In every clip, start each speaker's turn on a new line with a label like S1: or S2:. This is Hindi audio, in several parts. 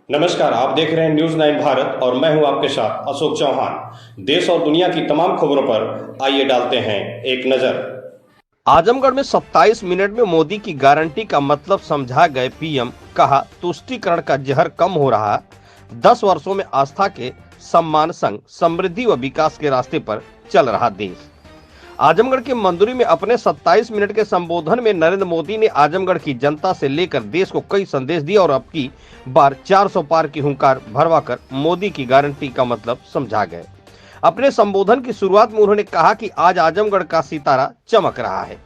S1: नमस्कार, आप देख रहे हैं न्यूज़ 9 भारत और मैं हूं आपके साथ अशोक चौहान। देश और दुनिया की तमाम खबरों पर आइए डालते हैं एक नजर।
S2: आजमगढ़ में 27 मिनट में मोदी की गारंटी का मतलब समझा गए पीएम। कहा तुष्टीकरण का जहर कम हो रहा। 10 वर्षों में आस्था के सम्मान संग समृद्धि व विकास के रास्ते पर चल रहा देश। आजमगढ़ के मंदुरी में अपने 27 मिनट के संबोधन में नरेंद्र मोदी ने आजमगढ़ की जनता से लेकर देश को कई संदेश दिए और अब की बार 400 पार की हुंकार भरवाकर मोदी की गारंटी का मतलब समझा गए। अपने संबोधन की शुरुआत में उन्होंने कहा कि आज आजमगढ़ का सितारा चमक रहा है।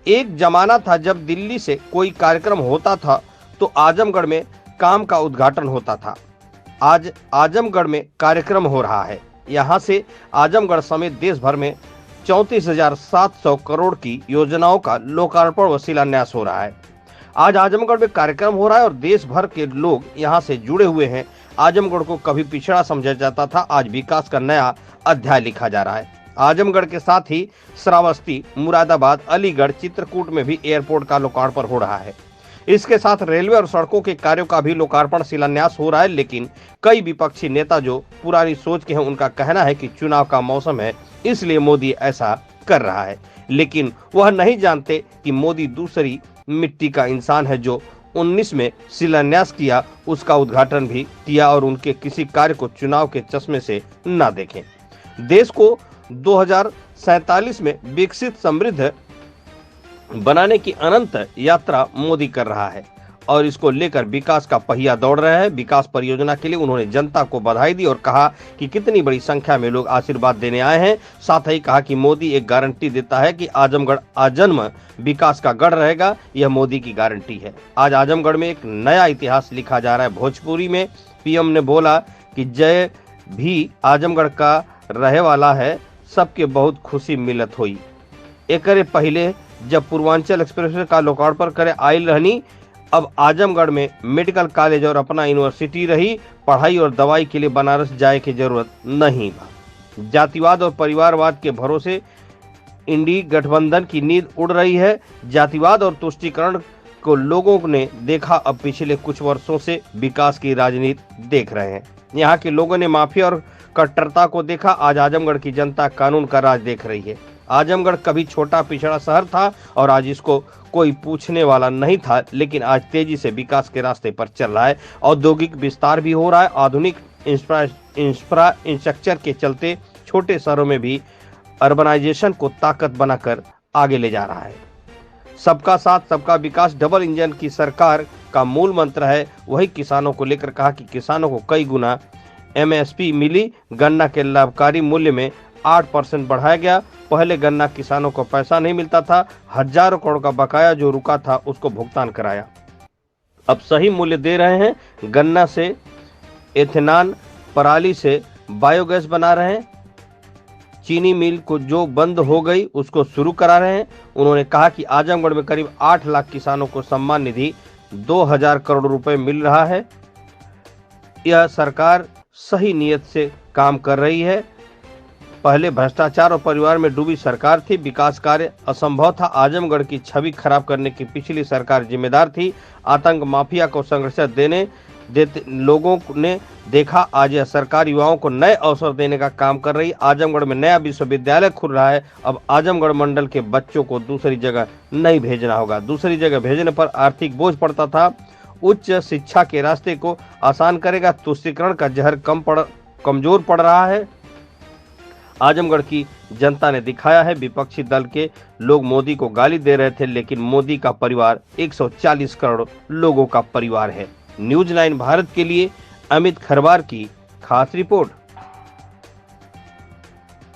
S2: एक जमाना था जब दिल्ली से कोई कार्यक्रम होता था तो आजमगढ़ में काम का उद्घाटन होता था। आज आजमगढ़ में कार्यक्रम हो रहा है। यहाँ से आजमगढ़ समेत देश भर में 34,700 करोड़ की योजनाओं का लोकार्पण व शिलान्यास हो रहा है। आज आजमगढ़ में कार्यक्रम हो रहा है और देश भर के लोग यहाँ से जुड़े हुए हैं। आजमगढ़ को कभी पिछड़ा समझा जाता था, आज विकास का नया अध्याय लिखा जा रहा है। आजमगढ़ के साथ ही श्रावस्ती, मुरादाबाद, अलीगढ़, चित्रकूट में भी एयरपोर्ट का लोकार्पण हो रहा है। इसके साथ रेलवे और सड़कों के कार्यों का भी लोकार्पण शिलान्यास हो रहा है। लेकिन कई विपक्षी नेता जो पुरानी सोच के हैं, उनका कहना है कि चुनाव का मौसम है, इसलिए मोदी ऐसा कर रहा है। लेकिन वह नहीं जानते कि मोदी दूसरी मिट्टी का इंसान है, जो 19 में शिलान्यास किया, उसका उद्घाटन भी किया और उनके किसी कार्य को चुनाव के चश्मे से न देखें। देश को 2047 में विकसित समृद्ध बनाने की अनंत यात्रा मोदी कर रहा है और इसको लेकर विकास का पहिया दौड़ रहे हैं। विकास परियोजना के लिए उन्होंने जनता को बधाई दी और कहा कि कितनी बड़ी संख्या में लोग आशीर्वाद देने आए हैं। साथ ही कहा कि मोदी एक गारंटी देता है कि आजमगढ़ आजन्म विकास का गढ़ रहेगा। यह मोदी की गारंटी है। आज आजमगढ़ में एक नया इतिहास लिखा जा रहा है। भोजपुरी में पीएम ने बोला कि जय भी आजमगढ़ का रहे वाला है, सबके बहुत खुशी मिलत हुई। एकरे पहले जब पूर्वांचल एक्सप्रेस का लोकार्पण करे आयल रहनी, अब आजमगढ़ में मेडिकल कॉलेज और अपना यूनिवर्सिटी रही। पढ़ाई और दवाई के लिए बनारस जाए की जरूरत नहीं बा। जातिवाद और परिवारवाद के भरोसे इंडी गठबंधन की नींद उड़ रही है। जातिवाद और तुष्टीकरण को लोगों ने देखा, अब पिछले कुछ वर्षों से विकास की राजनीति देख रहे हैं। यहाँ के लोगों ने माफिया और कट्टरता को देखा, आज आजमगढ़ की जनता कानून का राज देख रही है। आजमगढ़ कभी छोटा पिछड़ा शहर था और आज इसको कोई पूछने वाला नहीं था, लेकिन आज तेजी से विकास के रास्ते पर चल रहा है। औद्योगिक विस्तार भी हो रहा है। आधुनिक इंफ्रास्ट्रक्चर के चलते छोटे शहरों में भी अर्बनाइजेशन को ताकत बनाकर आगे ले जा रहा है। सबका साथ सबका विकास डबल इंजन की सरकार का मूल मंत्र है। वही किसानों को लेकर कहा कि किसानों को कई गुना एमएसपी मिली। गन्ना के लाभकारी मूल्य में 8% बढ़ाया गया। पहले गन्ना किसानों को पैसा नहीं मिलता था। हजारों करोड़ का बकाया जो रुका था उसको भुगतान कराया। अब सही मूल्य दे रहे हैं। गन्ना से एथेनॉल, पराली से बायोगैस बना रहे हैं। चीनी मिल को जो बंद हो गई उसको शुरू करा रहे हैं। उन्होंने कहा कि आजमगढ़ में करीब 8 लाख किसानों को सम्मान निधि 2000 करोड़ रुपए मिल रहा है। यह सरकार सही नियत से काम कर रही है। पहले भ्रष्टाचार और परिवार में डूबी सरकार थी। विकास कार्य असंभव था। आजमगढ़ की छवि खराब करने की पिछली सरकार जिम्मेदार थी। आतंक माफिया को संरक्षण देते लोगों ने देखा। आज यह सरकार युवाओं को नए अवसर देने का काम कर रही। आजमगढ़ में नया विश्वविद्यालय खुल रहा है। अब आजमगढ़ मंडल के बच्चों को दूसरी जगह नहीं भेजना होगा। दूसरी जगह भेजने पर आर्थिक बोझ पड़ता था। उच्च शिक्षा के रास्ते को आसान करेगा। तुष्टीकरण का जहर कमजोर पड़ रहा है। आजमगढ़ की जनता ने दिखाया है। विपक्षी दल के लोग मोदी को गाली दे रहे थे, लेकिन मोदी का परिवार 140 करोड़ लोगों का परिवार है। न्यूज़ 9 भारत के लिए अमित खरवार की खास रिपोर्ट।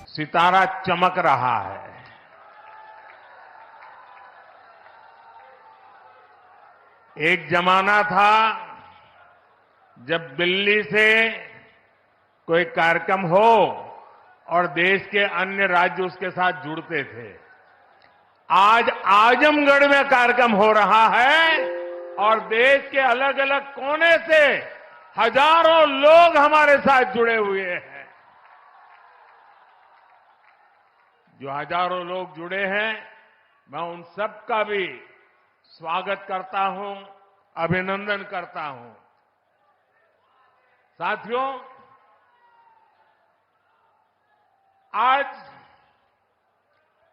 S3: सितारा चमक रहा है। एक जमाना था जब दिल्ली से कोई कार्यक्रम हो और देश के अन्य राज्य उसके साथ जुड़ते थे। आज आजमगढ़ में कार्यक्रम हो रहा है और देश के अलग अलग कोने से हजारों लोग हमारे साथ जुड़े हुए हैं। जो हजारों लोग जुड़े हैं, मैं उन सबका भी स्वागत करता हूं, अभिनंदन करता हूं। साथियों, आज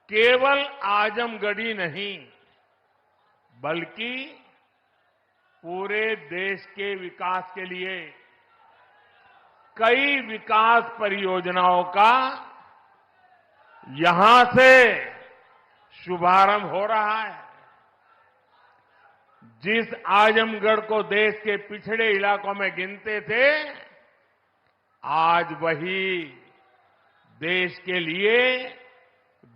S3: केवल आजमगढ़ नहीं बल्कि पूरे देश के विकास के लिए कई विकास परियोजनाओं का यहां से शुभारंभ हो रहा है। जिस आजमगढ़ को देश के पिछड़े इलाकों में गिनते थे, आज वही देश के लिए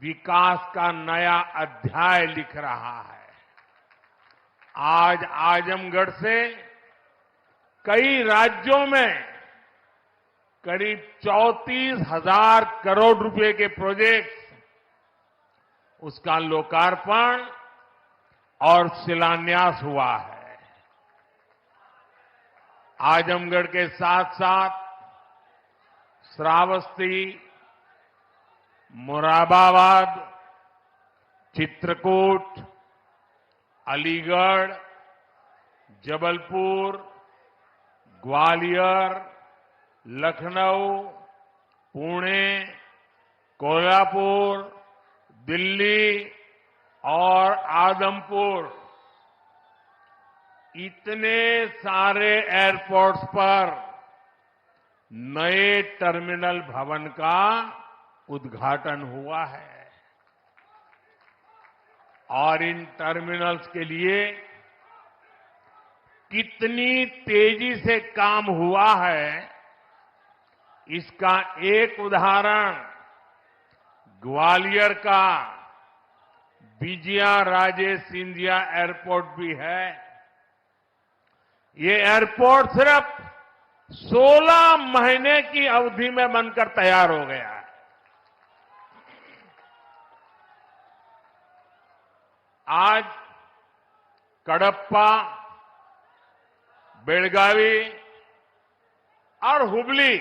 S3: विकास का नया अध्याय लिख रहा है। आज आजमगढ़ से कई राज्यों में करीब 34,000 करोड़ रुपए के प्रोजेक्ट्स, उसका लोकार्पण और शिलान्यास हुआ है। आजमगढ़ के साथ साथ श्रावस्ती, मुरादाबाद, चित्रकूट, अलीगढ़, जबलपुर, ग्वालियर, लखनऊ, पुणे, कोल्हापुर, दिल्ली और आदमपुर, इतने सारे एयरपोर्ट्स पर नए टर्मिनल भवन का उद्घाटन हुआ है और इन टर्मिनल्स के लिए कितनी तेजी से काम हुआ है, इसका एक उदाहरण ग्वालियर का विजया राजे सिंधिया एयरपोर्ट भी है। ये एयरपोर्ट सिर्फ 16 महीने की अवधि में बनकर तैयार हो गया है। आज कडप्पा, बेलगावी और हुबली,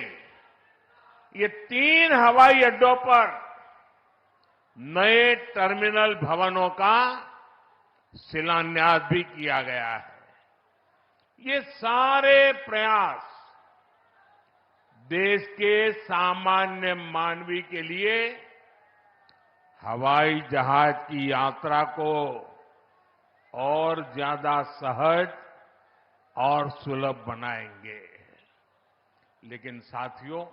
S3: ये 3 हवाई अड्डों पर नए टर्मिनल भवनों का शिलान्यास भी किया गया है। ये सारे प्रयास देश के सामान्य मानवी के लिए हवाई जहाज की यात्रा को और ज्यादा सहज और सुलभ बनाएंगे। लेकिन साथियों,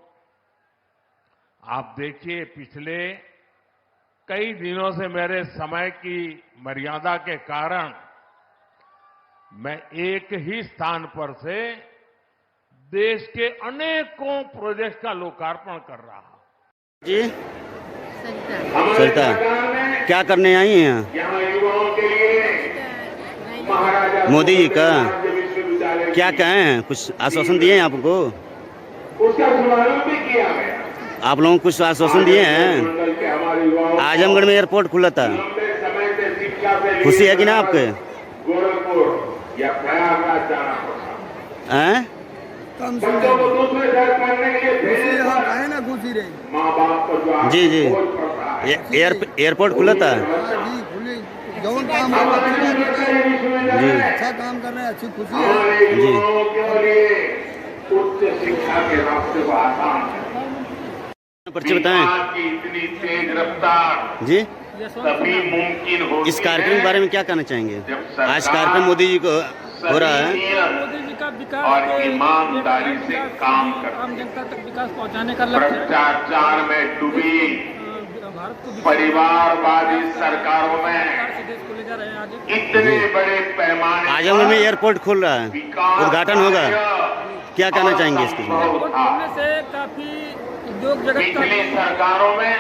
S3: आप देखिए, पिछले कई दिनों से मेरे समय की मर्यादा के कारण मैं एक ही स्थान पर से देश के अनेकों प्रोजेक्ट का लोकार्पण कर रहा हूं।
S4: जी सरिता, क्या करने आई हैं
S3: यहाँ युवाओं के लिए
S4: मोदी जी का? क्या कहे हैं? कुछ आश्वासन दिए हैं आपको?
S3: उसका शुभारंभ भी किया गया।
S4: आप लोगों को कुछ आश्वासन दिए हैं? आजमगढ़ में एयरपोर्ट खुला था, खुशी है कि ना आपके?
S3: गोरखपुर या प्रयागराज जाना पड़ता
S4: हैं?
S3: बच्चों को दूसरे शहर पढ़ने के लिए भेजने पर
S5: है ना खुशी रही।
S3: माँ बाप को जो
S4: जी जी,
S3: बोझ पड़ता है।
S4: एयरपोर्ट खुला था
S5: जी खुली, जौन काम हो रहा
S4: जी।
S5: अच्छा काम कर रहे हैं, अच्छी खुशी है।
S3: हमारे
S4: जी।
S3: युवाओं के लिए उच्च शिक्षा के रास्ते को आसान है।
S4: परिचय बताएं
S3: विकास की इतनी तेज रफ्तार
S4: जी।
S3: तभी मुमकिन होती
S4: इस कार्यक्रम के बारे में क्या कहना चाहेंगे? आज कार्यक्रम मोदी जी को हो रहा है,
S6: मोदी जी का विकास
S3: और ईमानदारी से काम कर,
S6: आम जनता तक विकास पहुंचाने का लक्ष्य है।
S3: भ्रष्टाचार में डूबी
S6: भारत को
S3: परिवारवादी सरकारों में
S6: से देश को ले जा रहे हैं आगे।
S3: इतने बड़े पैमाने
S4: आजमगढ़ में एयरपोर्ट खुल रहा है, उद्घाटन होगा, क्या कहना चाहेंगे इसके लिए?
S6: एयरपोर्ट खुलने से काफी उद्योग जगत
S3: पिछली सरकारों में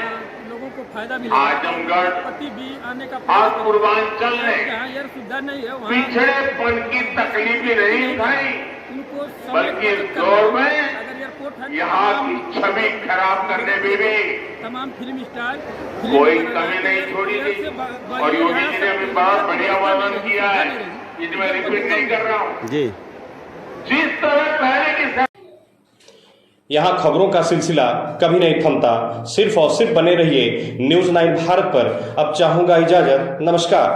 S6: लोगों को फायदा मिलेगा।
S3: आजमगढ़
S6: पति भी आने का
S3: और पूर्वांचल ने
S6: जहाँ एयर सुविधा नहीं है वहाँ
S3: पिछड़ेपन की तकलीफ ही नहीं उठाई,
S6: उनको समय
S3: बल्कि
S6: बचत
S3: इस
S6: करना
S3: दौर
S6: है।
S3: में
S6: अगर एयरपोर्ट है तो
S3: यहाँ
S6: तमाम
S3: की छवि खराब करने में भी
S6: तमाम फिल्म स्टार
S3: कोई कमी नहीं छोड़ी थी। और योगी जी ने भी बहुत बढ़िया वर्णन किया है, इसमें रिपीट नहीं कर रहा हूँ।
S4: जी,
S3: जिस तरह पहले की
S1: यहाँ खबरों का सिलसिला कभी नहीं थमता। सिर्फ और सिर्फ बने रहिए न्यूज़ 9 भारत पर। अब चाहूंगा इजाजत, नमस्कार।